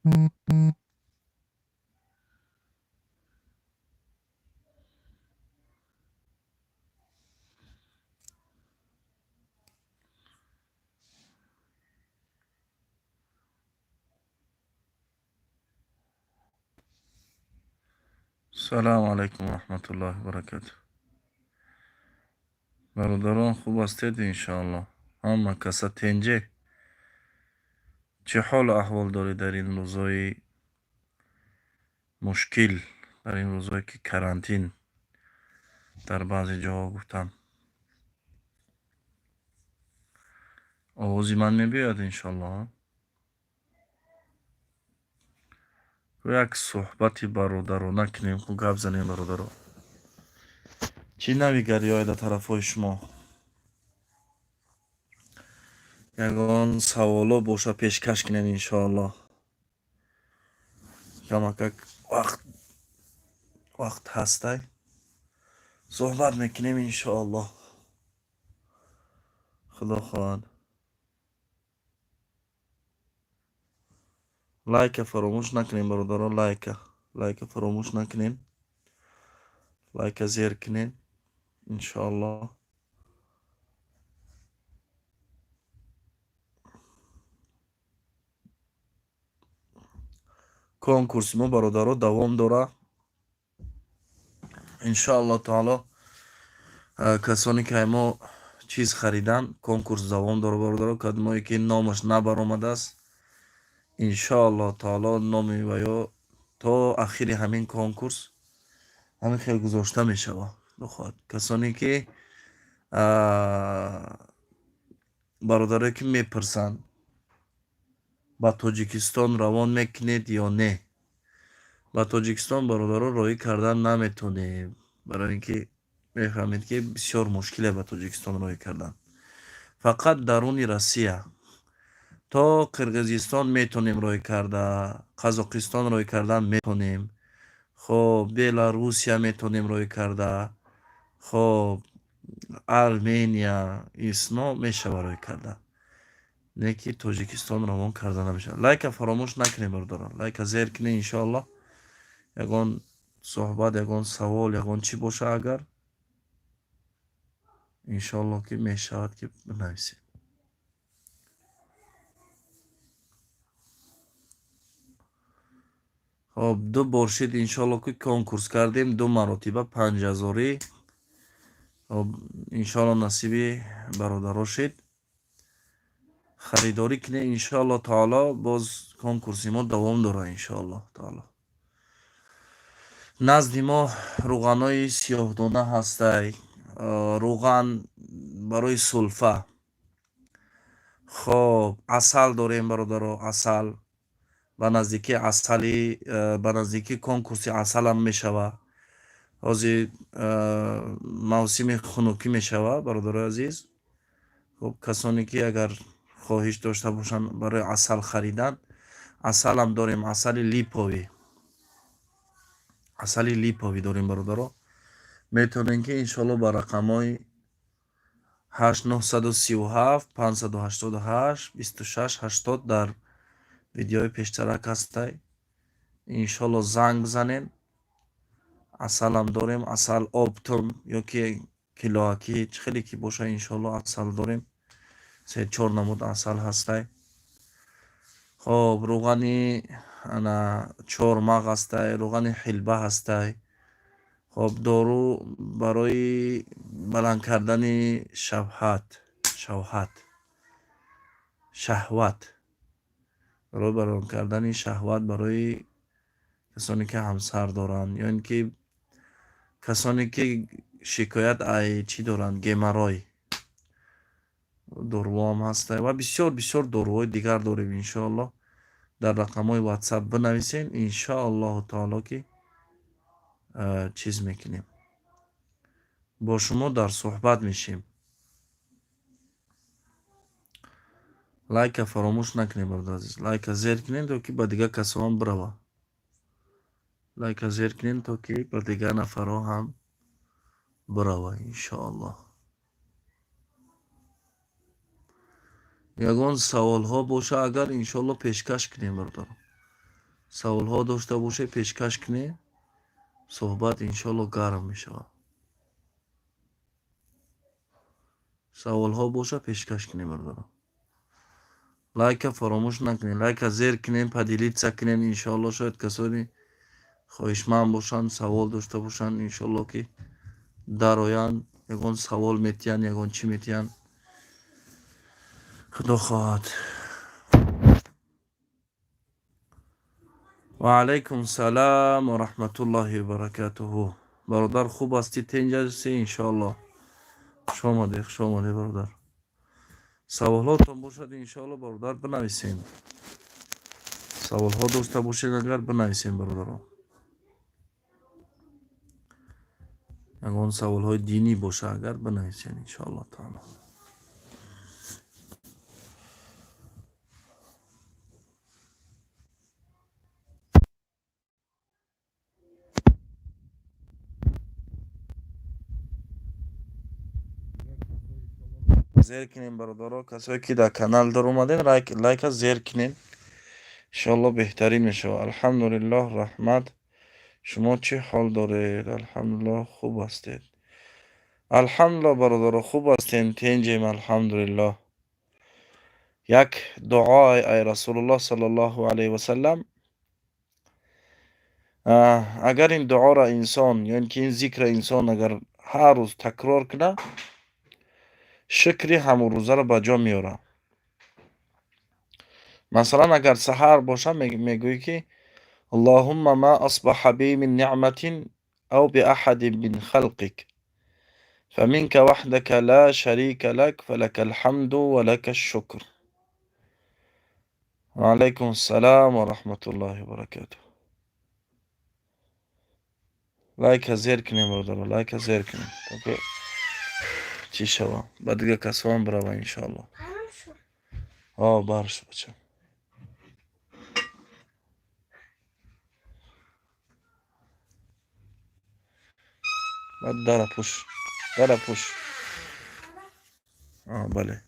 سلام علیکم و رحمت الله و برکاته. برادران خوب هستید انشاءالله. همه کسا تنجه چه حال و احوال دارید در این روزای مشکل، در این روزایی که کرانتین در بعضی جاها گفتن؟ آوازی من میبیاد انشاءالله. یک صحبتی برادرانه کنیم، خوب گپ زنیم برادران. چی نویگری های در طرف های شما؟ یگان سوالا باشه پیشکش کنیم انشاءالله. کمک وقت هسته صحبت میکنیم انشاءالله. خدا خواهد. لایک فراموش نکنین برادران. لایک فراموش نکنین. لایک زیر کنین انشاءالله. کنکورس ما برادران دوام داره انشاءالله تعالی. کسانی که ما چیز خریدن کنکورس دوام داره برادران. کدومایی که نامش نبرآمده است انشاءالله تعالی نامی و یا تا اخیر همین کنکورس همین خیلی گذاشته می شود. بخواد کسانی که برادرایی که میپرسن با تاجیکستان روان میکنید یا نه؟ با تاجیکستان برادران روی کردن نمیتونیم، برای اینکه میفهمید که بسیار مشکله با تاجیکستان روی کردن. فقط درون روسیه تا قرقیزستان میتونیم روی کرده، قزاقستان روی کردن میتونیم، خب بلاروسیا میتونیم روی کرده، خب ارمنیا ایسنا میشه روی کرده، نه که تاجیکستان روان کرده نمیشه. لایک فراموش نکنیم برادران. لایک زیر کنین انشاءالله. یگان صحبت، یگان سوال، یگان چی باشه اگر انشاءالله که میشود که بنویسیم. خب دو بار شد انشاءالله که کنکورس کردیم، دو مراتبه 5000. خب انشاءالله نصیبی برادرها شد. خریداری کنه انشاءالله تعالی. باز کنکورسی ما دوام داره انشاءالله تعالی. نزد ما روغنای سیاهدانه هسته، روغن برای سلفه، خب عسل داریم برادرها. عسل به نزدیکی عسلی، به نزدیکی کنکورسی عسل هم میشوه. حاضر موسم خنوکی میشوه برادرای عزیز. خب کسانی که اگر خواهش داشته باشن برای عسل خریدن، عسل هم داریم. عسل لیپوی، عسل لیپوی داریم برادرها. میتونین که انشالله با رقمای 8937 588 2680 در ویدیوی پیشترک هسته انشالله زنگ بزنین. عسل هم داریم. عسل آبتون یا که کلاکی خیلی که باشه انشالله عسل داریم. 3-4 نمود عسل هسته. خب روغنی انا چهارمغ هسته، روغن حلبه هسته. خب دارو برای بلند کردن شهوت، برای بلند کردن شهوت برای کسانی که همسر دارن، یا اینکه کسانی که شکایت ای چی دارن، گیمرای، دارو هم هسته و بسیار بسیار داروهای دیگر داریم انشاءالله. در رقم های واتساپ بنویسین انشاءالله تعالی که چیز میکنیم، با شما در صحبت میشیم. لایک فراموش نکنیم برادر عزیز. لایک زیر کنین تا که با دیگه کسا هم بروه. لایک زیر کنین تا که با دیگه نفرها هم بروه انشاءالله. یگان سوال ها باشه اگر انشاءالله پیشکش کنیم برادر. саволҳо дошта бошед, пешкаш кунед, суҳбат иншоалло гарм мешавад. саволҳо боша, пешкаш кунед бародарон. лайка фаромӯш накунед, лайка зер кунед, поделиться кунед. Иншоалло шояд касони хоҳишманд бошанд, савол дошта бошанд, иншоалло ки дароянд, ягон савол метиҳанд, ягон чӣ метиҳанд. худо хоҳад. ва алайкум салам ва раҳматуллоҳи ва баракатуҳу. бародар хуб ҳастӣ? тенҷаси иншоалло. хуш омадед бародар. саволҳотон бошад иншоалло бародар бинависем. саволҳо дошта бошед агар бинависем бародарон. ягон саволҳои динӣ боша агар бинависем иншоалло таъала. зер кунем бародаро, касое ки дар канал дар омаден лайка зер кунем. иншоалло беҳтарин мешавад. алҳамдулиллоҳ, раҳмат. шумо чӣ ҳол доред? алҳамдулиллоҳ, хуб ҳастед? алҳамдулиллоҳ бародаро, хуб ҳастем, тенҷем, алҳамдулиллоҳ. як дуо ай расулуллоҳ саллаллоҳу алайҳи васаллам. агар ин дуоро инсон, яъне ки ин зикра инсон агар ҳар рӯз такрор кунад, шукри ҳамун рӯзаро ба ҷо меорад. масалан, агар саҳар боша, мегӯӣ ки аллоҳумма ма асбаҳа би мин ниъматин ав би аҳадин мин халқик фаминка ваҳдака ла шарика лак фалакал ҳамду ва лакаш шукр. ва алайкум салам ва раҳматуллоҳи ва баракатуҳ. лайка зер кунем бародаро, лайка зер кунем. чӣ шава? ба дига касонам бирава иншоалло. барш бача. дара пуш. бале.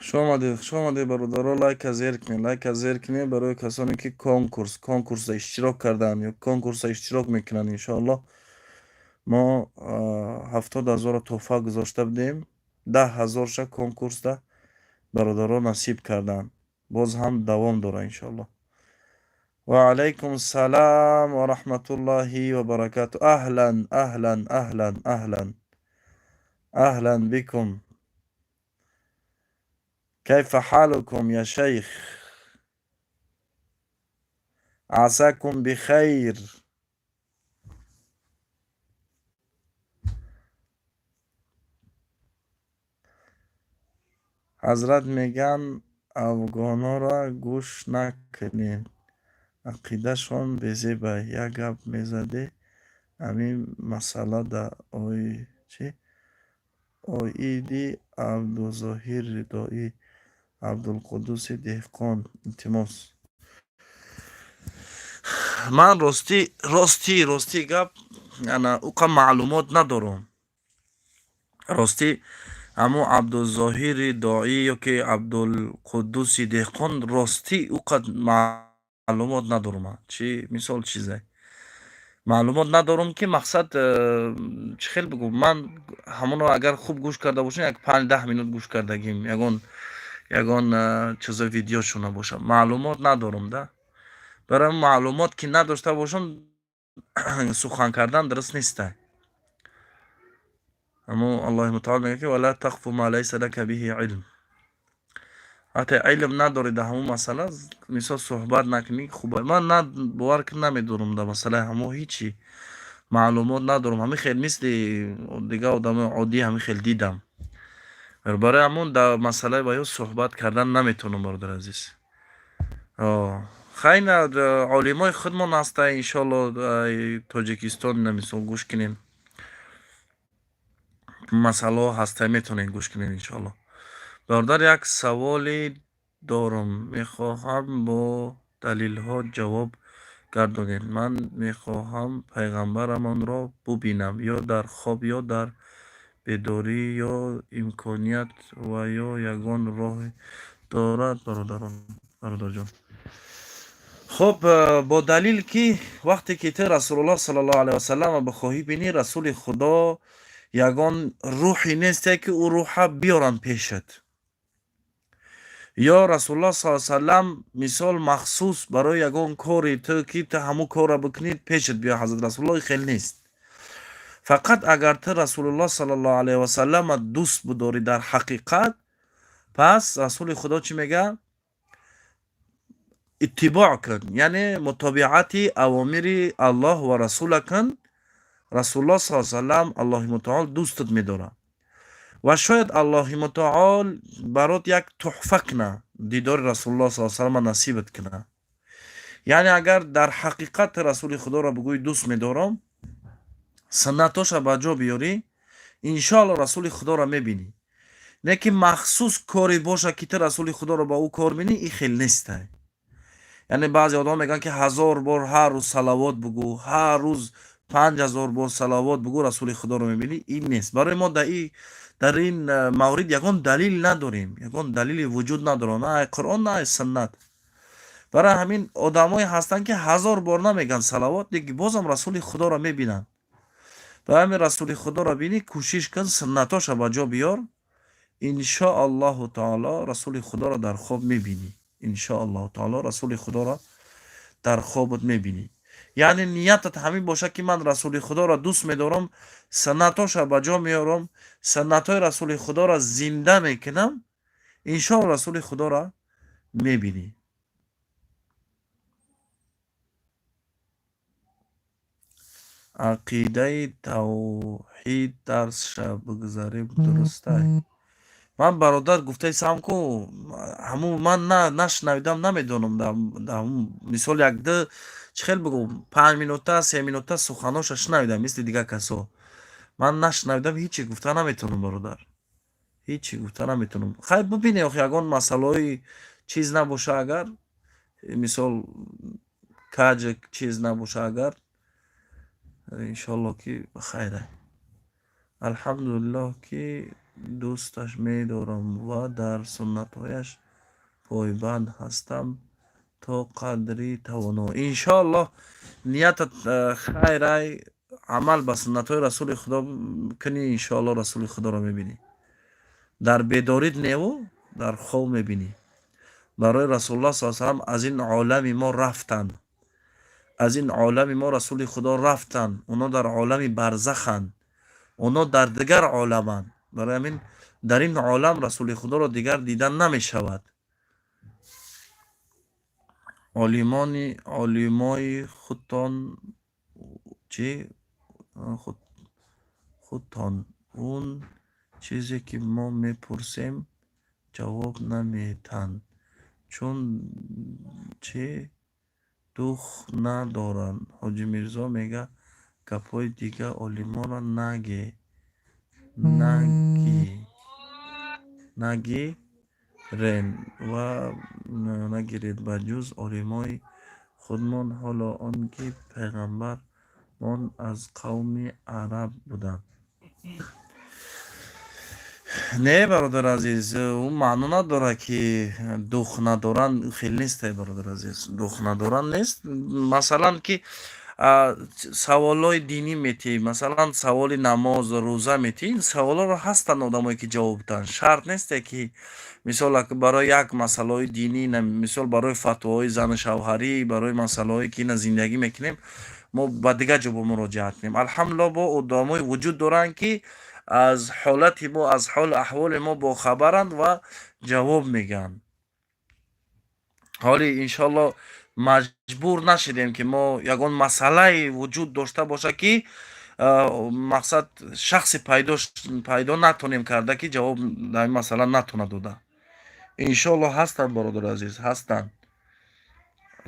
хуш омадед бародаро. лайка зер кунед барои касоне ки конкурсда иштирок кардаанд ё конкурсда иштирок мекунанд. иншоалло мо 70,000 тӯҳфа гузошта будем. 10,000ша конкурсда бародаро насиб карданд. боз ҳам давом дорад иншоалло. ва алайкум салам ва раҳматуллоҳи ва баракатуҳ. аҳлан бикум. كيف حالكم يا شيخ؟ عساكم بخير. حضرت میگن افغانا را گوش نکنین، عقیدهشون بزیبه. یک گپ میزده همین مسئله دا اویدی عبدالظاهر ردایی عبدالقدوس دهقان. التماس. من راستی گپ اوقا معلومات ندارم. راستی امو عبدالظاهر داعی یا که عبدالقدوس دهقان راستی اوقات معلومات ندارم من. چی مثال چیزه معلومات ندارم که مقصد چی خیلی بگم من همونو اگر خوب گوش کرده باشین یک 5-10 minut گوش کردگیم یگان چیزا ویدیو شونه باشم معلومات ندارم ده برای معلومات که نداشته باشم سخن کردن درست نیسته اما الله متعال میگه که ولا تقف ما لیس لك به علم حتی علم نداری در همون مسئله مثال صحبت نکنی خوبه من نه باور که نمیدونم در مسئله همون هیچی معلومات ندارم همین خیلی مثل دیگه آدم عادی همین خیلی دیدم برای همون در مسئله باید صحبت کردن نمیتونم برادر عزیز خیلی علمای خودمون هسته انشالله تاجیکستان نمیسون گوش کنین مسئله هسته میتونین گوش کنین انشالله برادر یک سوالی دارم میخواهم با دلیل ها جواب گردانید من میخواهم پیغمبرمان را ببینم یا در خواب یا در بیداری یا امکانیت و یا یگان راه دارد برادر جان خب با دلیل که وقتی که ته رسول الله صلی الله علیه و سلم بخواهی بینی رسول خدا یگان روحی نیست که او روح بیارن پیشت یا رسول الله صلی الله علیه و سلم مثال مخصوص برای یگان کاری تو که تو همو کار بکنید پیشت بیا حضرت رسول الله خیلی نیست فقط اگر تو رسول الله صلی الله علیه و سلم دوست بداری در حقیقت پس رسول خدا چی میگه اتباع کن یعنی متابعت اوامر الله و رسول کن رسول الله صلی الله علیه و سلم الله متعال دوستت میداره و شاید الله متعال برات یک تحفه کنه دیدار رسول الله صلی الله علیه و سلم نصیبت کنه یعنی اگر در حقیقت رسول خدا را بگوی دوست میدارم سنتاش با جا بیاری انشاءالله رسول خدا را میبینی نه که مخصوص کاری باشه که تو رسول خدا را با او کار بینی این خیلی نیسته یعنی بعضی آدم میگن که 1000 بار هر روز صلوات بگو هر روز 5000 بار صلوات بگو رسول خدا رو میبینی این نیست برای ما در این مورد یگان دلیل نداریم یگان دلیل وجود نداره نه قرآن نه سنت برای همین آدمایی هستن که 1000 بار نمیگن صلوات دیگه بازم رسول خدا را میبینن برای همین رسول خدا را بینی کوشش کن سنتاش با جا بیار الله تعالی رسول خدا را در خواب میبینی الله تعالی رسول خدا را در خوابت میبینی یعنی نیتت همین باشه که من رسول خدا را دوست میدارم سنتاش با جا میارم سنتای رسول خدا را زنده میکنم الله رسول خدا را میبینی عقیده توحید درس بگذاریم درسته من برادر گفته سام کو همون من نشنیدم نمیدونم در مثال یک ده چه خیلی بگو 5 minute 3 minute سخناش شنیدم مثل دیگه کسا من نشنیدم هیچی گفته نمیتونم برادر هیچی گفته نمیتونم خیلی ببینی آخه یگان مسئله چیز نباشه اگر مثال کج چیز نباشه اگر انشالله که بخیره الحمدلله که دوستش میدارم و در سنتهایش پایبند هستم تا قدری توانم انشالله نیتت خیره عمل به سنتهای رسول خدا کنی انشالله رسول خدا را میبینی در بیدارید نیو در خواب میبینی برای رسول الله صلی الله علیه و سلم از این عالم ما رفتن از این عالم ما رسول خدا رفتن اونا در عالم برزخند اونا در دیگر عالمند برای همین در این عالم رسول خدا را دیگر دیدن نمی شود عالمای خودتان چی خودتان اون چیزی که ما میپرسیم جواب نمیتن چون چی دوخ ندارن حاجی میرزا میگه گپای دیگه عالما را نگیرید و جز علمای خودمان حالا آنکه پیغمبر من از قوم عرب بودند Не, бародар азиз, он маъно надорад, ки дух надоран хел нестай, бародар азиз. Дух надоран нест. Масалан ки саволҳои динӣ метиҳӣ, масалан саволи намоз, рӯза метиҳӣ, ин саволҳоро ҳастанд одамое ки ҷавоб диҳанд. Шарт несте ки мисол барои як масъалаҳои динӣ, мисол барои фатвоҳои зану шавҳарӣ, барои масъалаҳое ки ина зиндагӣ мекунем, мо ба дигар ҷо муроҷиат кунем. Алҳамдулиллоҳ, бо одамое вуҷуд доранд ки аз ҳолати мо, аз ҳолу аҳволи мо бохабаранд ва ҷавоб мегӯянд. ҳоли иншоаллоҳ маҷбур нашудем ки мо ягон масъалае вуҷуд дошта бошад ки мақсад шахсе пайдо натонем карда ки ҷавоб дар ин масъала натавонад дода. Иншоаллоҳ ҳастанд, бародари азиз, ҳастанд.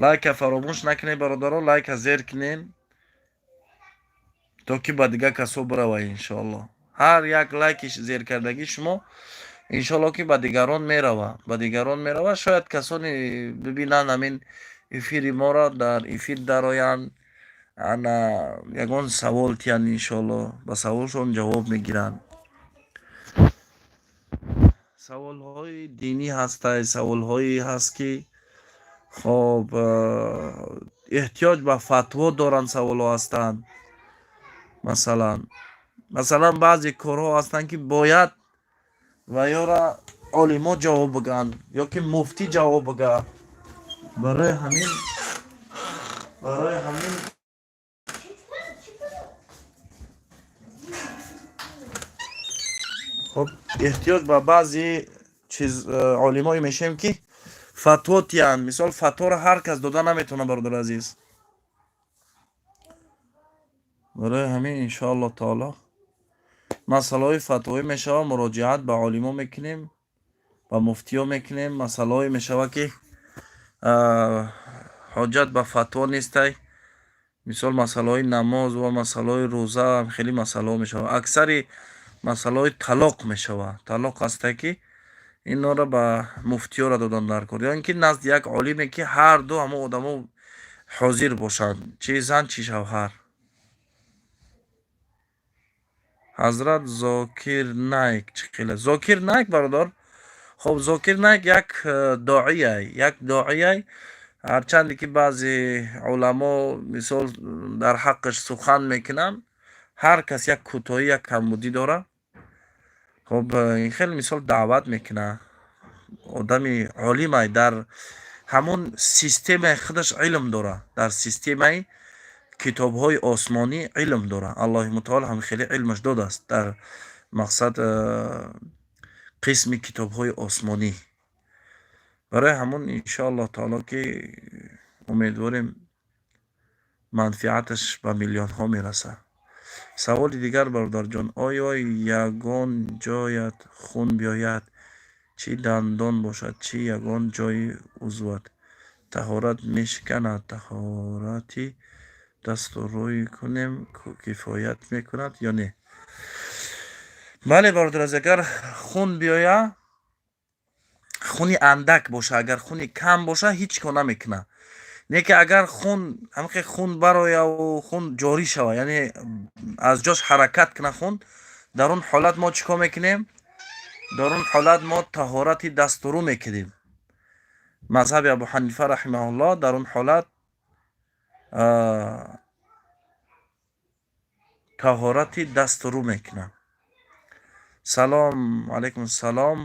лайка фаромӯш накунед, бародаро, лайка зер кунед, то ки ба дигар касо биравад. Иншоаллоҳ ҳар як лайки зер кардагии шумо иншоаллоҳ ки ба дигарон меравад. Шояд касоне бибинанд ҳамин эфири моро, дар эфир дароянд, ана ягон савол тиянд, иншоаллоҳ ба саволшон ҷавоб мегиранд. саволҳои динӣ ҳастай, саволҳое ҳаст ки хоб эҳтиёҷ ба фатво доранд, саволҳо ҳастанд. Масалан баъзе корҳо ҳастанд ки бояд ва ёра олимо ҷавоб бигӯянд ё ки муфтӣ ҷавоб бигӯяд. Барои ҳамин хоб эҳтиёҷ ба баъзе олимое мешавем ки фатво тиянд. Мисол фатворо ҳар кас дода наметавонад, бародари азиз. барои ҳамин иншоаллоҳ таоло масъалаҳои фатвоӣ мешавад, муроҷиат ба олимо мекунем, ба муфтиё мекунем. масъалаҳое мешавад ки ҳоҷат ба фатво нестай. мисол масъалаҳои намоз ва масъалаҳои рӯза хеле масъалаҳо мешавад. аксари масъалаҳои талоқ мешавад. талоқ ҳасте ки инора ба муфтиёро додан дар кор, ё ин ки назди як олиме ки ҳарду ҳамон одамо ҳозир бошанд, чи зан чи шавҳар. ҳазрат Зокир Найк чӣ хел аст? Зокир Найк, бародар, хоб Зокир Найк як доияй, ҳарчанде ки баъзе уламо мисол дар ҳаққаш сухан мекунанд, ҳар кас як кӯтоҳӣ, як камбудӣ дорад. хоб ин хеле мисол даъват мекунад, одами олимай, дар ҳамон системаи худаш илм дорад, дар системаи китобҳои осмонӣ илм дорад. аллоҳи мутаол ҳам хеле илмаш додааст дар мақсад қисми китобҳои осмонӣ. барои ҳамон иншоаллоҳ таоло ки умедворем манфиаташ ба миллионҳо мерасад. саволи дигар, бародарҷон, оё ягон ҷоят хун биёяд, чӣ дандон бошад, чӣ ягон ҷойи узват, таҳорат мешиканад? таҳорати дасту рӯй кунем кифоят мекунад ё не? бале, бародар азиз, агар хун биёяд, хуни андак боша, агар хуни кам боша, ҳеҷ кор намекунад. не ки агар хун барояву хун ҷорӣ шавад, яъне аз ҷош ҳаракат кунад хун, дар он ҳолат мо чӣ кор мекунем? дар он ҳолат мо таҳорати дастурӯ мекунем. мазҳаби Абу Ҳанифа раҳимаҳуллоҳ дар он ҳолат таҳорати дастурӯ мекунад. салом алайкум. салом.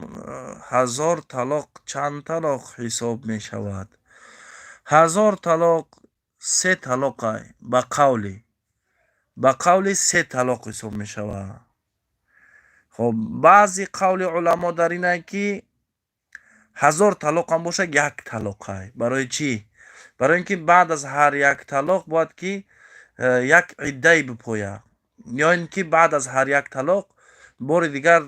1000 талоқ чанд талоқ ҳисоб мешавад? 1000 талоқ 3 талоқай, ба қавли 3 талоқ ҳисоб мешавад. хоб баъзи қавли уламо дар ин ай ки 1000 талоқ ҳам бошад, 1 талоқай. барои чӣ? барои ин ки баъд аз ҳар як талоқ бояд ки як иддаи бипояд, ё ин ки баъд аз ҳар як талоқ бори дигар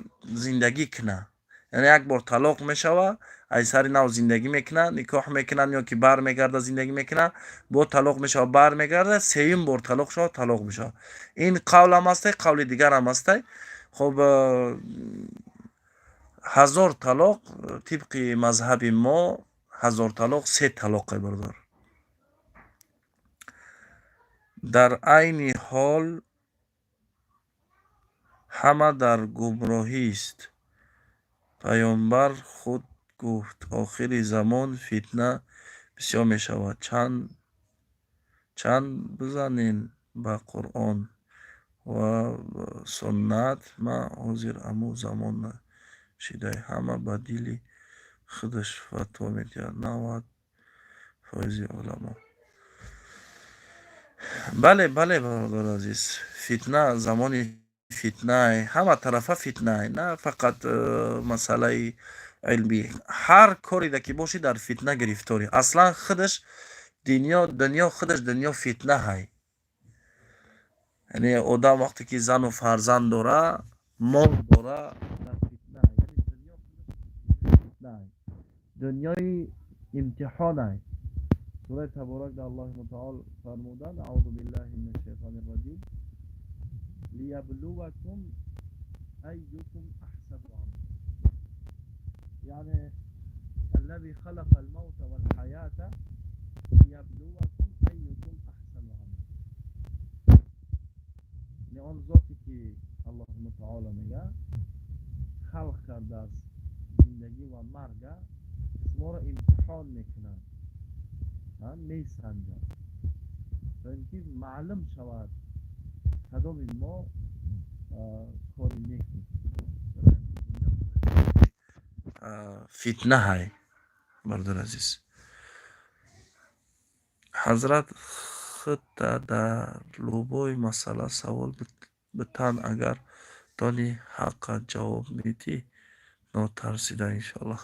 зиндагӣ кунад. яъне як бор талоқ мешавад, аз сари нав зиндагӣ мекунад, никоҳ мекунад, ё ки бармегарда зиндагӣ мекунад, бо талоқ мешавад, бармегарда, сеюм бор талоқ шавад, талоқ мешавад. ин қавл ҳам ҳастай, қавли дигар ҳам ҳастай. хоб 1000 талоқ тибқи мазҳаби мо, 1000 талоқ 3 талоқай, бародар. дар айни ҳол ҳама дар гумроҳист. پیامبر خود گفت آخر زمان فتنه بسیار می شود. چند بزنین به قرآن و سنت. من حاضر امو زمان نشیده همه به دل خودش فتوا میدهد. 90 فایزی علما. بله برادر عزیز، فتنه زمان فتنه همه طرفه فتنه، نه فقط مسئله علمی. هر کاری ده که باشی در فتنه گرفتاری. اصلا خودش دنیا خودش دنیا فتنه های. یعنی آدم وقتی که زن و فرزند داره، مال داره، در فتنه های. یعنی دنیا خودش فتنه های. دنیای امتحان های. سوره تبارک در الله متعال فرمودند اعوذ بالله من الشیطان الرجیم لیبلوکم ایکم احسن عملا. یعنی الذي خلق الموت والحیاة لیبلوکم ایکم احسن عملا. یعنی آن ذاتی که الله متعال میگه خلق کرده است زندگی و مرگ، شما را امتحان میکنه، میسنجه تا اینکه معلوم شود کدام ما کاری میکنیم. فتنه های برادر عزیز. حضرت خود در لوبای مسئله سوال بتن اگر دانی حق جواب میدی نترسیده انشالله.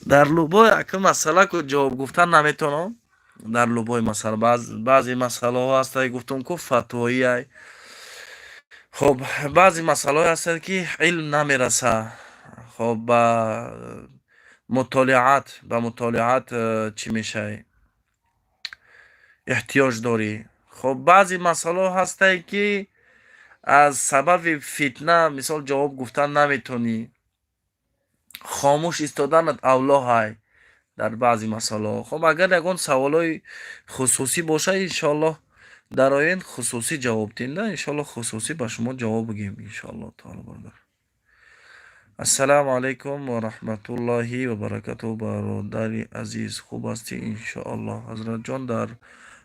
در لوبای اکل مسئله که جواب گفتن نمیتونم. در لوبای مسئله بعضی مسئله ها هست گفتم که فتوایی های. خب بعضی مسئله ها هست که علم نمیرسه. خب با مطالعات چی میشه احتیاج داری. خب بعضی مسئله هست که از سبب فتنه مثال جواب گفتن نمیتونی، خاموش ایستادنت اولا های در بعضی مسئله. خب اگر یکون سوالای خصوصی باشه انشالله در آین خصوصی جواب دین، نه انشالله خصوصی به شما جواب بگیم انشالله تعالی. برادر السلام علیکم و رحمت الله و برکاته. برادر عزیز خوب هستی انشالله؟ حضرت جان در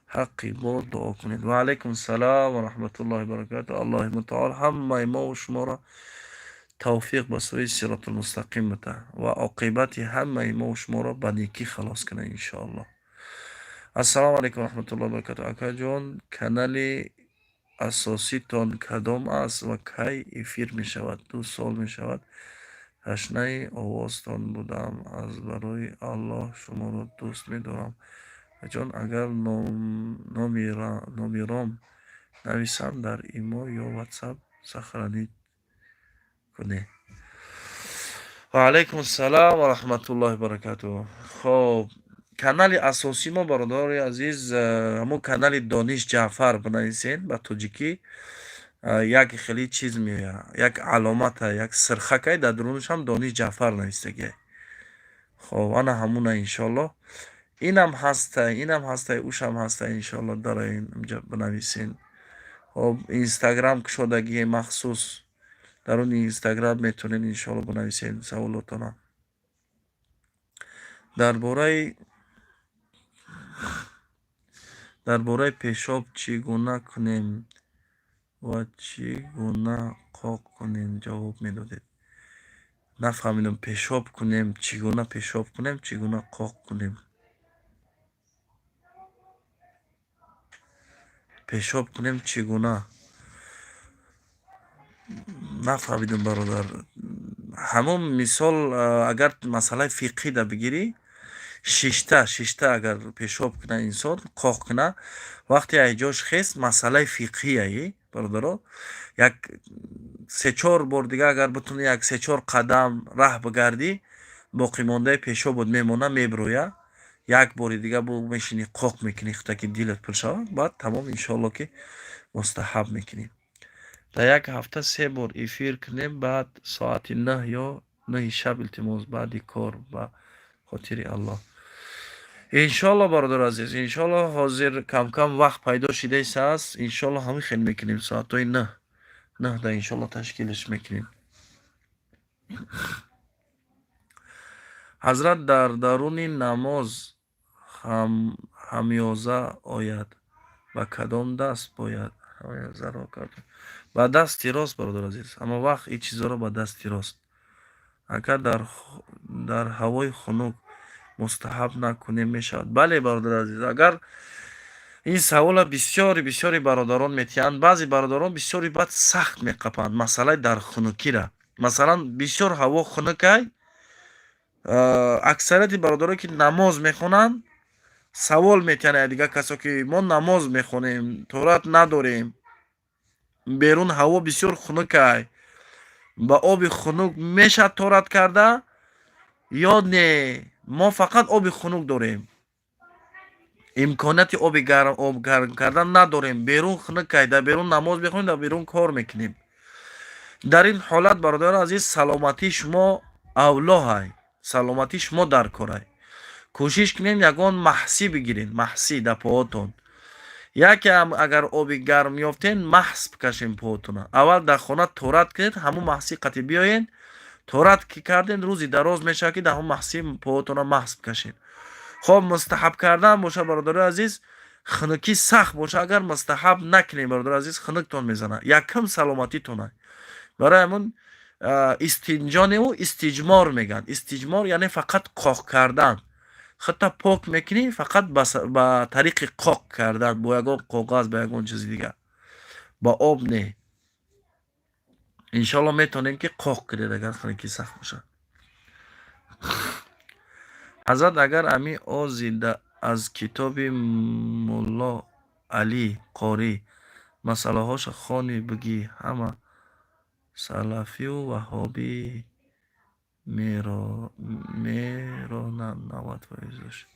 حقی با دعا کنید. و علیکم السلام و رحمت الله و برکاته. الله متعال همه ما و شما را توفیق به سوی صراط المستقیم بده و عاقبت همه ما و شما را به نیکی خلاص کنه انشاءالله. السلام علیکم و رحمت الله و برکاته. اکا جان کانال اساسی تان کدام است و کی افیر می شود؟ 2 سال می شود تشنه آوازتان بودم. از برای الله شما را دوست می دارم جان. اگر نامیرام نویسم در ایمو یا واتساپ سخرانی کنه. و علیکم السلام و رحمت الله و برکاته. خب کانال اساسی ما برادر عزیز همون کانال دانش جعفر بنویسین با توجیکی. یک خیلی چیز میاد، یک علامت، یک سرخکای در درونش هم دانش جعفر نویسته. خب انا همونه انشالله. اینم هسته اوش هم هسته انشالله در اینجا بنویسین. خب اینستاگرام که شدگی مخصوص در اون اینستاگرام میتونین انشالله بنویسین سوالاتنا. درباره پیشاب چگونه کنیم و چگونه قاق کنیم جواب میدادید. نفهمیدم. پیشاب کنیم چگونه چگونه قاق کنیم. پیشاب کنیم چگونه نفهمیدم برادر. همون مثال اگر مسئله فقهی دا بگیری ششته اگر پیشاب کنه انسان قاق کنه وقتی ایجاش خیست مسئله فقهی ای برادر. یک 3-4 بار دیگه اگر بتونی یک 3-4 قدم راه بگردی باقی مانده پیشاب بود میمونه میبرویه. یک بار دیگه بو میشینی قاق میکنی خطا که دیلت پر شود بعد تمام انشالله که مستحب میکنی. در یک هفته 3 بار افیر کنیم بعد ساعت 9 یا 9 شب التماس بعد کار با خاطر الله انشالله برادر عزیز. انشالله حاضر کم وقت پیدا شده است انشالله همین خیلی میکنیم ساعت های 9 ده انشالله تشکیلش میکنیم. ҳазрат дар даруни намоз ҳамёза ояд, ба кадом даст бояд ҳамёзаро кард? Ба дасти рост, бародар азиз. ҳама вақт ин чизоро ба дасти рост. Агар дар ҳавои хунук мустаҳаб накунем мешавад. Бале, бародар азиз, агар ин савола бисёри бародарон метиҳанд. Баъзе бародарон бисёри бад сахт меқапанд масъалаи дар хунукира. Масалан, бисёр ҳаво хунукай, аксарияти бародароне ки намоз мехонанд савол метиҳанд дигар касо ки мо намоз мехонем, тоҳрат надорем, берун ҳаво бисёр хунукай, ба оби хунук мешавад тоҳрат карда ё не? Мо фақат оби хунук дорем, имконияти об гарм кардан надорем, берун хунукай, дар берун намоз мехонем, дар берун кор мекунем. дар ин ҳолат, бародари азиз, саломатии шумо авлоҳай, саломатии шумо дар корай. кӯшиш кунем ягон маҳсӣ бигирен, маҳсӣ дар поҳотон. яке агар оби гарм ёфтен, маҳс бикашен поҳотона. аввал дар хона тоҳрат кунед, ҳамун маҳсӣ қати биёен, тоҳрат ки карден, рӯзи дароз мешавад ки дар ҳамун маҳсӣ поҳотона маҳс бикашен. хоб мустаҳаб кардан боша, бародари азиз, хунукӣ сахт боша, агар мустаҳаб накунем, бародари азиз, хунуктон мезанад. якум саломатитонай. барои ҳамун истинҷо нему истиҷмор мегӯянд. истиҷмор яъне фақат қоқ кардан. худта пок мекунӣ, фақат ба тариқи қоқ кардан, бо ягон коғаз, ба ягон чизи дигар, ба об не. иншоалло метонем ки қоқ кунед агар хунукӣ сахт бошад. ҳазрат, агар ҳамин ози аз китоби мулло Алӣ Қорӣ масъалаҳоша хони бигӣ, ҳама салафию ваҳҳобӣ меронанд 90%.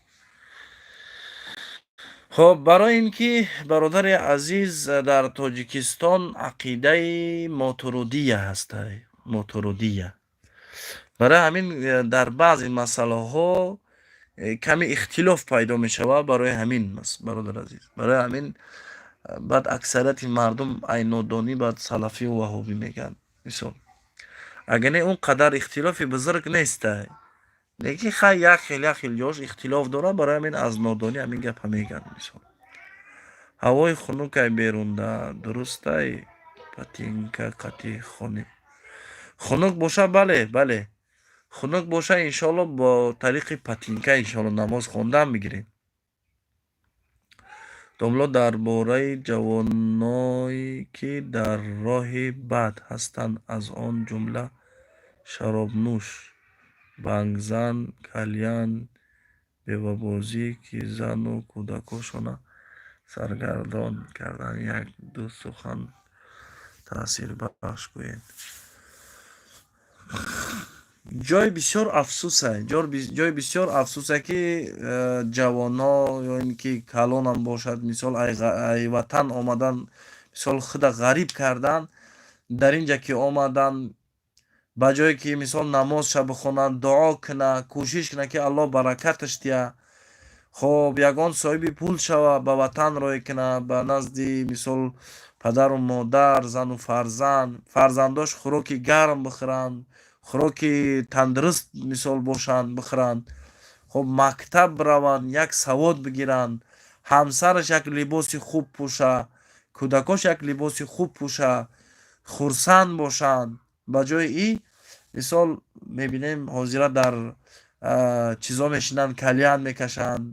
хоб, барои ин ки бародари азиз дар Тоҷикистон ақидаи мотурудия ҳастай, мотурудия. барои ҳамин дар баъзе масъалаҳо каме ихтилоф пайдо мешавад. барои ҳамин бародар азиз, барои ҳамин баъд аксарияти мардум ай нодонӣ баъд салафию ваҳҳобӣ мегӯянд. мисол агар не он қадар ихтилофи бузург нестай, лекин хай як хел ҷош ихтилоф дорад, барои ҳамин аз нодонӣ ҳамин гапа мегӯянд. мисол ҳавои хунукай берунда дурустай патинка қати хонем. хунук боша, бале, хунук боша, иншоалло бо тариқи патинка иншоалло намоз хондан бигирем. домло дар бораи ҷавонои ки дар роҳи бад ҳастанд, аз он ҷумла шаробнӯш, бангзан, кальян, бевабозӣ, ки зану кӯдаконашона саргардон карданд. як-ду сухан таъсирбахш гӯед. ҷои бисёр афсусае ки ҷавонҳо ё ин ки калонам бошад, мисол ай ватан омадан, мисол худа ғариб кардан, дар ин ҷа ки омадан, ба ҷое ки мисол намозша бихонанд, дуо кунад, кӯшиш кунад ки аллоҳ баракаташ диҳа. хоб, ягон соҳиби пул шава, ба ватан роҳӣ кунад, ба назди мисол падару модар, зану фарзанд, фарзандош хӯроки гарм бихӯранд, хӯроки тандуруст мисол бошанд бихӯранд. хоб, мактаб раванд, як савод бигиранд, ҳамсараш як либоси хуб пӯша, кӯдакош як либоси хуб пӯша, хурсанд бошанд. ба ҷои ин мисол мебинем ҳозира дар чизо мешинанд, кальян мекашанд,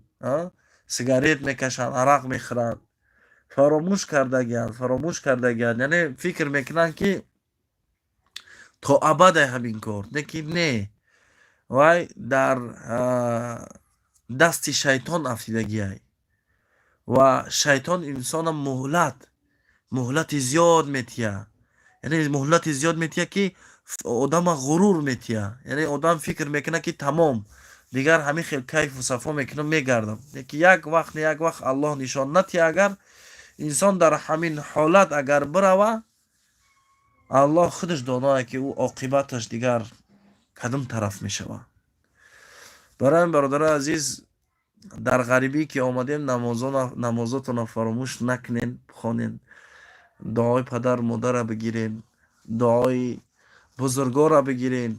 сигарет мекашанд, арақ мехӯранд. фаромӯш кардагиянд, яъне фикр мекунанд ки то абадай ҳамин кор, лекин не, вай дар дасти шайтон афтидагиай. ва шайтон инсона муҳлати зиёд метиҳад, яъне муҳлати зиёд метиҳад ки одама ғурур метиҳад, яъне одам фикр мекунад ки тамом, дигар ҳамин хел кайфу сафо мекунам, мегардам. лекин як вақт Аллоҳ нишон натиҳад, агар инсон дар ҳамин ҳолат агар бирава, аллоҳ худаш доноад ки ӯ оқибаташ дигар кадом тараф мешавад. барои ин бародари азиз, дар ғарибӣ ки омадем, намозотонро фаромӯш накунен, бихонен, дуои падару модарро бигирен, дуои бузургоро бигирен,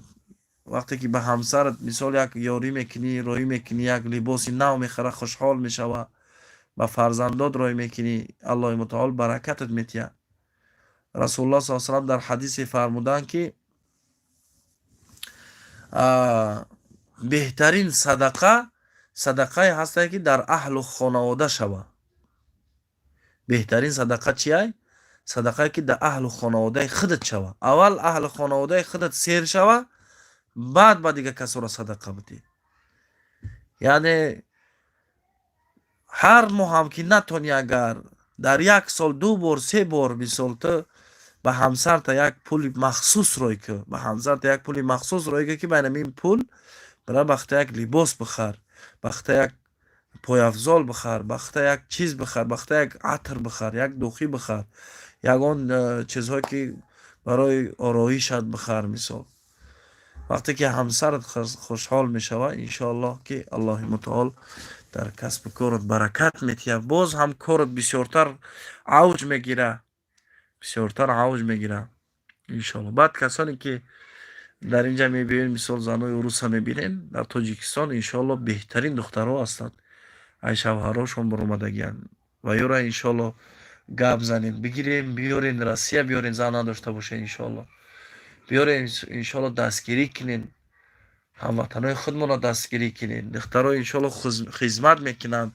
وقتی که به همسرت مثال یک یاری میکنی، روی میکنی، یک لباس نو میخره، خوشحال میشوه، به فرزندات روی میکنی، الله متعال برکتت میتیه. رسول الله صلی الله علیه و سلم در حدیث فرمودن که بهترین صدقه هسته که در اهل و خانواده شوه. بهترین صدقه چیه؟ صدقه که در اهل و خانواده خودت شوه. اول اهل خانواده خودت سیر شوه، بعد با دیگه کسا را صدقه بدی. یعنی هر ماه هم که نتونی، اگر در یک سال 2 بار 3 بار مثال تو به همسرت یک پول مخصوص روی که به همسرت یک پول مخصوص روی که بین این پول برای بخته یک لباس بخر، بخته یک پای افزال بخر، بخته یک چیز بخر، بخته یک عطر بخر، یک دوخی بخر، یگان چیزهایی که برای آرایشت بخر. مثال وقتی که همسرت خوشحال می شود، انشاءالله که الله متعال در کسب کارت برکت میتیه، باز هم کارت بسیارتر عوج میگیره، بسیارتر عوج میگیره انشاءالله. بعد کسانی که در اینجا میبینین، مثال زنای عروس میبینین در تاجیکستان، انشاءالله بهترین دخترها هستند، ای شوهراشون برآمدگیان و یورا انشاءالله گپ زنین، بگیرین بیارین روسیه، بیارین زن نداشته باشه انشاءالله، بیارین انشاءالله دستگیری کنین، هموطنای خودمون را دستگیری کنین. دخترها انشاءالله خدمت میکنن،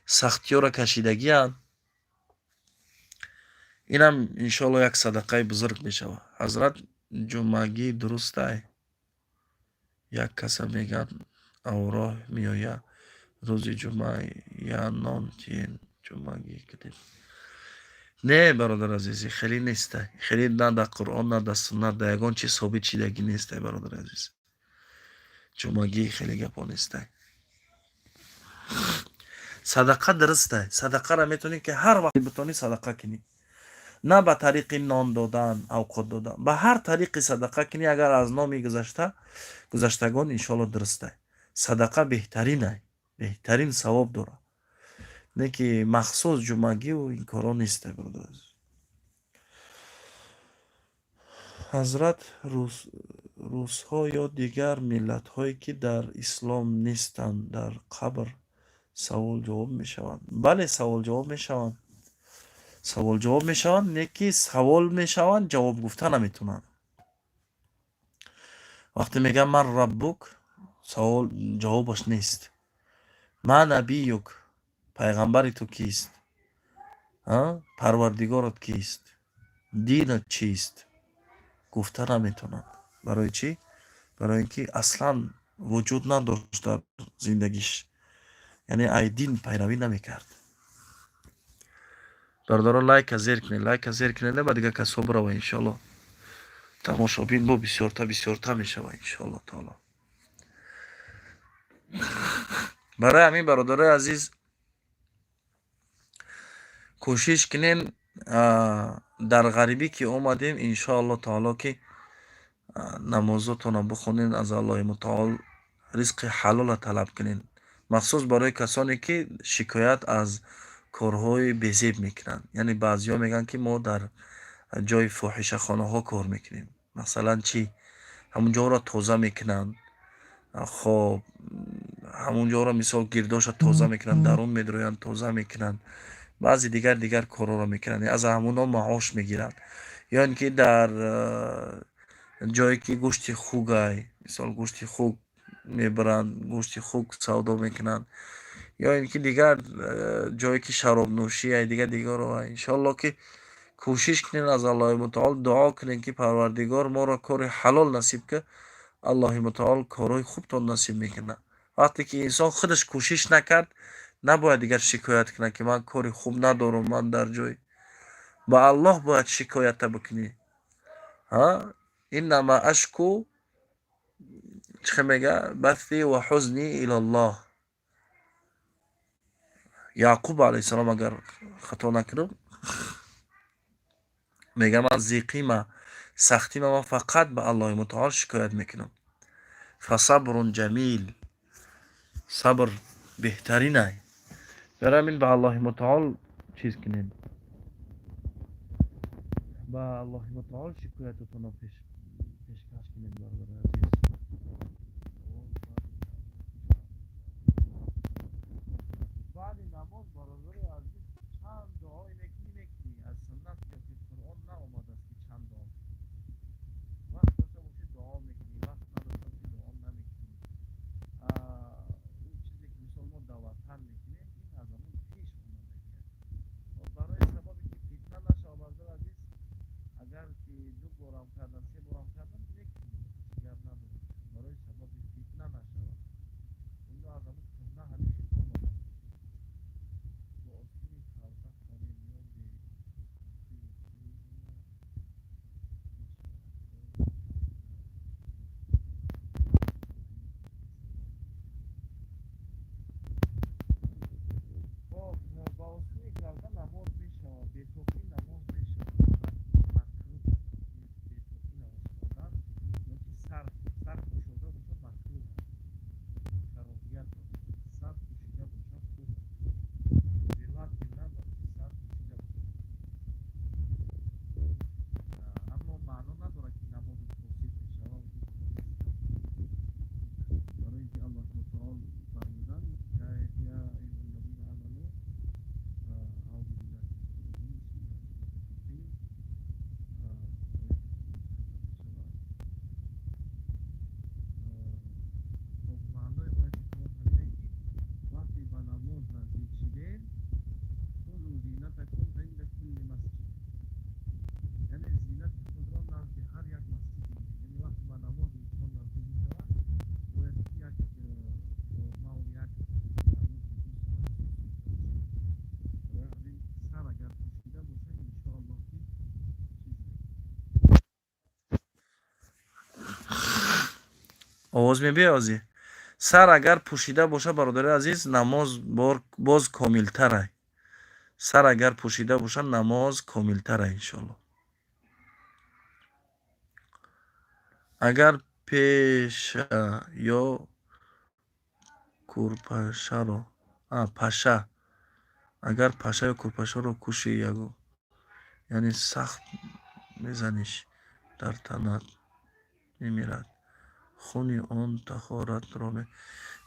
سختی ها را کشیدگی هم، اینم انشاءالله یک صدقه بزرگ میشود. حضرت جمعگی درسته؟ یک کس میگن اوراه میآید روز جمعه یا نان تین جمعگی کدید. نه برادر عزیزی، خیلی نیسته، خیلی نه در قرآن نه در سنت در یگان چی ثابت شدگی نیسته برادر عزیز. جمعگی خیلی گپا نیسته. صدقه درسته، صدقه را میتونی که هر وقت بتونی صدقه کنی، نه به طریق نان دادن، اوقات دادن، به هر طریق صدقه کنی. اگر از نامی گذشتگان انشاءالله درسته. صدقه بهترینه، بهترین ثواب داره، نه که مخصوص جمعگی و این کارا نیسته برادر. حضرت روس‌ها یا دیگر ملت‌هایی که در اسلام نیستند در قبر سوال جواب میشوند؟ بله سوال جواب میشوند، سوال جواب میشوند، نه که سوال میشوند جواب گفتن نمیتونن. وقتی میگم من ربک، سوال جوابش نیست. من نبیک، پیغمبری تو کیست؟ پروردگارت کیست؟ دینت چیست؟ گفته نمیتونن. برای چی؟ برای اینکه اصلا وجود نداشت در زندگیش، یعنی ای دین پیروی نمیکرد. برادران لایک زیر کنید، لایک زیر کنید، بعد دیگه کسا برو انشالله تماشابین با بسیارتا میشوه انشالله تعالی. برای همین برادر عزیز کوشش کنین در غریبی که اومدیم انشاءالله تعالی که نمازتون بخونین، از الله متعال رزق حلال طلب کنین، مخصوص برای کسانی که شکایت از کارهای بیزیب میکنن. یعنی بعضیا میگن که ما در جای فاحشه خانه ها کار میکنیم، مثلا چی؟ همونجا را توزه میکنن، خب همونجا را مثال گرداش توزه میکنن، درون میدروین توزه میکنن، بعضی دیگر کارا را میکنن، از همونا معاش میگیرن. یا اینکه در جایی که گوشت خوگه، مثال گوشت خوگ میبرن، گوشت خوگ سودا میکنن، یا اینکه دیگر جایی که شراب نوشی دیگر رو. انشالله که کوشش کنین از الله متعال دعا کنین که پروردگار ما را کار حلال نصیب که الله متعال کارهای خوبتان نصیب میکنه. وقتی که انسان خودش کوشش نکرد، نباید دیگر شکایت کنه که من کاری خوب ندارم، من در جای. با الله باید شکایت بکنی. انما اشکو چه میگه؟ بثی و حزنی الی الله. یعقوب علیه السلام اگر خطا نکنم میگه من زیقیمه، سختیمه، من فقط به الله متعال شکایت میکنم. فصبر جمیل، صبر بهترینه. برای همین به الله متعال چیز کنین، به الله متعال شکایتتون پیشکش کنین برادر عزیز. برادر عزیز چند دعای میکنی از سنت یا که قرآن نآمده است که چند دعا وقت داشته باشی دعا میکنی وقت نداشته باشی دعا نمیکنی این چیزی که مثال ما دعوتن میکنیم این از همون پیش اومده و برای سببی که فتنه نشه برادر عزیز اگر که دو بارم کردن سه بارم کردن میکنی گپ نداره برای سببی فتنه نشه این از همون کهنه همیشه اومده با اصلی خلقت کنیم خب با اصلی کردن نماز میشه به توفی نماز میشه فقط مکروه به توفی نماز خوندن یا که سر گشوده باشه مکروه کراهیت سر پوشیده باشه خوب ضرورت که نداره که سر پوشیده باشه اما معنا نداره که نماز فاسد میشه برای اینکه الله تعالی فرمودن یا ایها الذین آمنوا اعوذ بالله من الشیطان الرجیم معنای آیت کلام همینه که وقتی به نماز نزدیک شدین خذوا زینتکم عند کل مسجد یعنی زینت خود را نزد هر یک مسجد بگیرید یعنی وقتی به نماز انسان نزدیک میشود باید یک فرما و یک باید سر اگر پوشیده باشه انشاءالله که آواز میبیازی سر اگر پوشیده باشه برادر عزیز نماز باز کاملتره سر اگر پوشیده باشه نماز کاملتره انشاءالله اگر پیشه یا کورپاشه رو پشه اگر پشه یا کورپاشه رو کشی یگو یعنی سخت میزنیش در تنت میمیرد خونی اون تخارت رو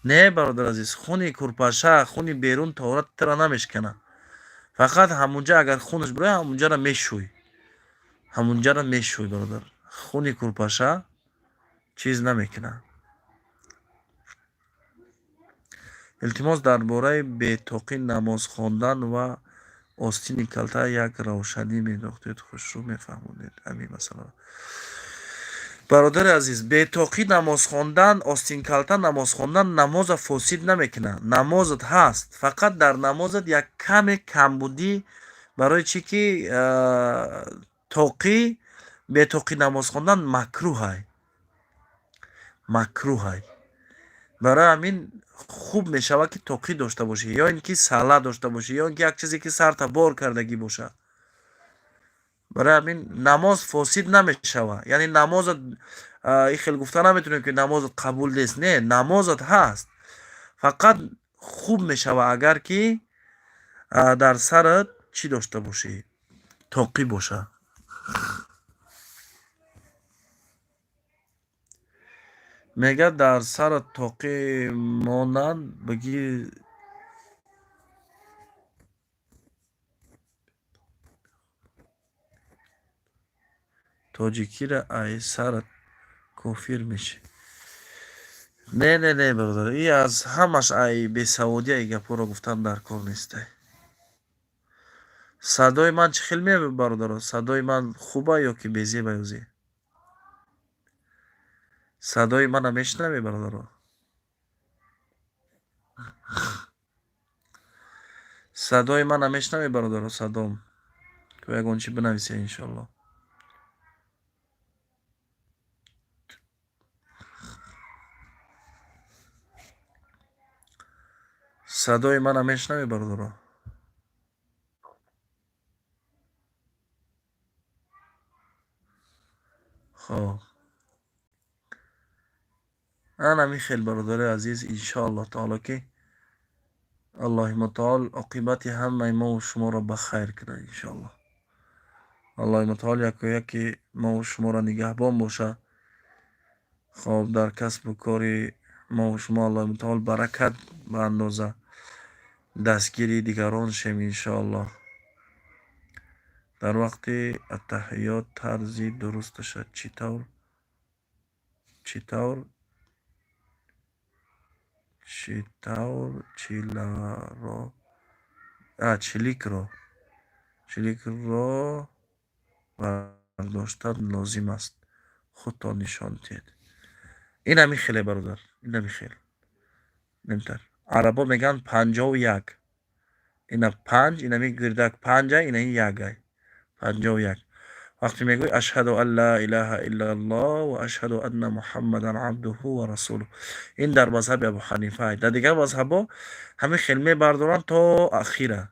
نه برادر عزیز خونی کورپاشه خونی بیرون تهارت ترا نمیشکنه فقط همونجا اگر خونش بره همونجا را میشوی همونجا را میشوی برادر خونی کورپاشه چیز نمیکنه التماس درباره بتوقی نماز خواندن و آستین کلتا یک روشنی میداختید خوشرو میفهمونید همین مثلا برادر عزیز بتوقی نماز خواندن آستین کلتا نماز خواندن نماز فاسد نمیکنه نمازت هست فقط در نمازت یک کم کمبودی برای چی که توقی بتوقی نماز خواندن مکروه برای همین خوب میشود که توقی داشته باشی یا اینکه ساله داشته باشی یا اینکه یک چیزی که سر تا بار کردگی باشه برای همین نماز فاسد نمیشود یعنی نمازت این خیلی گفته نمیتونیم که نمازت قبول نیست نه نمازت هست فقط خوب میشود اگر که در سرت چی داشته باشی توقی باشه میگه در سر توقی مانند بگی تاجیکی را ای سرت کافر میشه نه برادر ای از همش ای به سعودی ای گپا را گفتن در کار نیسته صدای من چه خیلی میبه برادر صدای من خوبه یا که بیزی بیوزی صدای من میشنوی برادر صدای من میشنوی برادر صدام که یکون چی بنویسی انشالله صدای من میشنوی برادر خب انا میخیل برادر عزیز انشاءالله تعالی که اللهم تعالی عاقبت همه ما و شما را بخیر کنه انشاءالله اللهم تعالی یکی ما و شما را نگهبان باشه خب در کسب و کاری ما و شما اللهم تعالی برکت به اندازه دستگیری دیگران شیم انشاءالله. در وقت التحیات طرزی درست شد. چطور چلیک را برداشتن لازم است. خودتا نشان دهید. این همی خیلی برادر، این همی خیلی نمتر. عربا میگن 51. اینا 5، اینا می گردک 5، اینا 1. 51. وقتی میگوی اشهد ان لا اله الا الله و اشهد ان محمدا عبده و رسوله، این در مذهب ابو حنیفه. در دیگر مذهبا همه خیلی بردارن تا اخیره،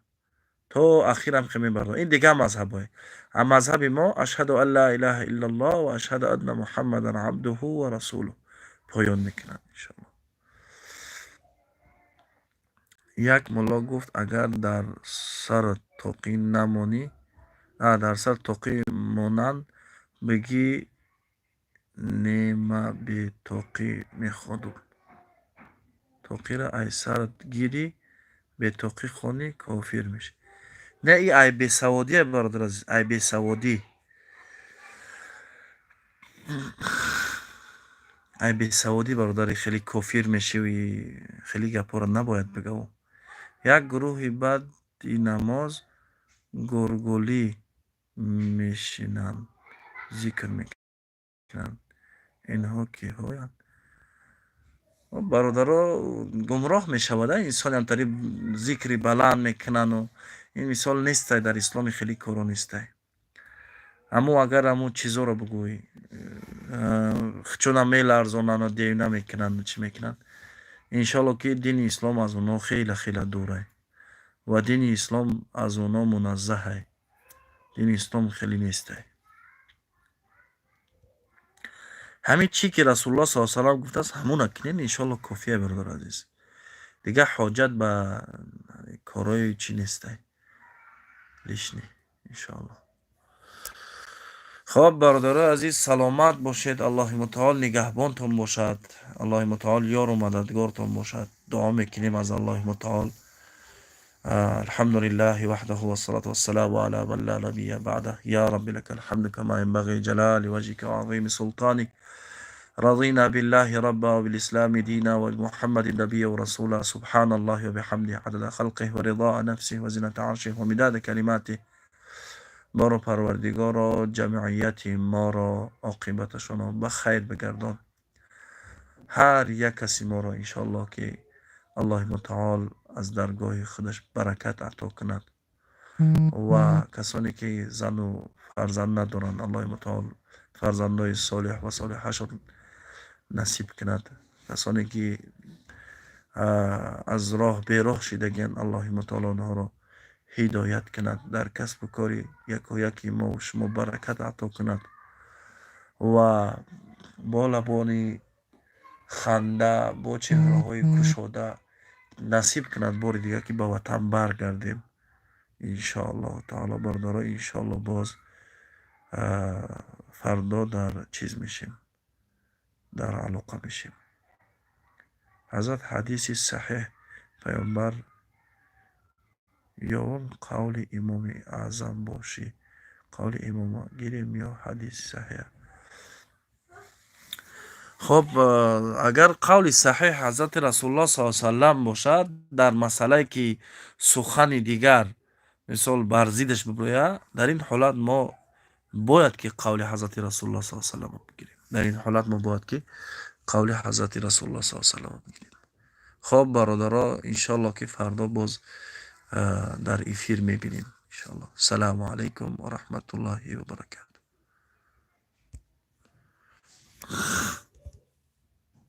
هم خیلی بردارن. این دیگر مذهبه. اما مذهب ما اشهد ان لا اله الا الله و اشهد ان محمدا عبده و رسوله پایان میکنن انشاءالله. یک ملا گفت اگر در سر توقی نمانی، در سر توقی مانند بگی نیمه به توقی میخوادم. توقی را ای سر گیری به توقی خونی کافر میشه. نه این ای به سوادی برادر عزیز، ای به سوادی. ای به سوادی برادر خیلی کافر میشه و خیلی گپا را نباید بگو. یک گروهی بعد این نماز گرگولی میشینند ذکر میکنند. اینها که هایند برادرها گمراه میشود. انسان همطوری ذکری بلند میکنن و این مثال نیست در اسلام، خیلی کارا نیست. اما اگر همون چیزا رو بگوی چون میلرزونن و دیو نمیکنن و چی میکنن، انشالله که دین اسلام از اونا خیلی خیلی دوره و دین اسلام از اونا منزهه. دین اسلام خیلی نیسته. همین چی که رسول الله صلی الله علیه و سلم گفته است همون اکنین انشالله کافیه برادر عزیز. دیگه حاجت به کارای چی نیسته لیشنی انشالله. خب برادر عزیز سلامت باشید. الله متعال نگهبانتون باشد. الله متعال یار و مددگارتون باشد. دعا میکنیم از الله متعال. الحمد لله وحده والصلاة والسلام على من لا نبي بعده. يا رب لك الحمد كما ينبغي جلال وجهك وعظيم سلطانك. رضينا بالله ربا وبالإسلام دينا وبمحمد نبي ورسولا. سبحان الله وبحمده عدد خلقه ورضاء نفسه وزنة عرشه ومداد كلماته. بارو پروردگارا جمعیت ما را عاقبتشان به خیر بگردان. هر یک کسی ما را انشاءالله که الله متعال از درگاه خودش برکت عطا کند و کسانی که زن و فرزند ندارند الله متعال فرزندای صالح و صالحه شان نصیب کند. کسانی که از راه بیراه شدگین الله متعال آنها را هدایت کند. در کسب و کاری یک و یکی ما و شما برکت عطا کند و با لبانی خنده با چهره های کشاده نصیب کند بار دیگه که به وطن برگردیم انشاءالله تعالی. بردارا انشاءالله باز فردا در چیز میشیم، در علاقه میشیم. حضرت حدیث صحیح پیامبر یا اون قول امام اعظم باشی، قول امام گیریم یا حدیث صحیح. خب اگر قول صحیح حضرت رسول الله صلی الله علیه و سلم باشد در مسئله که سخن دیگر مثال برزیدش ببروید، در این حالت ما باید که قول حضرت رسول الله صلی الله علیه و سلم بگیریم. در این حالت ما باید که قول حضرت رسول الله صلی الله علیه و سلم بگیریم. خب برادرها انشالله که فردا باز در افیر میبینیم انشالله. سلام علیکم و رحمت الله و برکاته.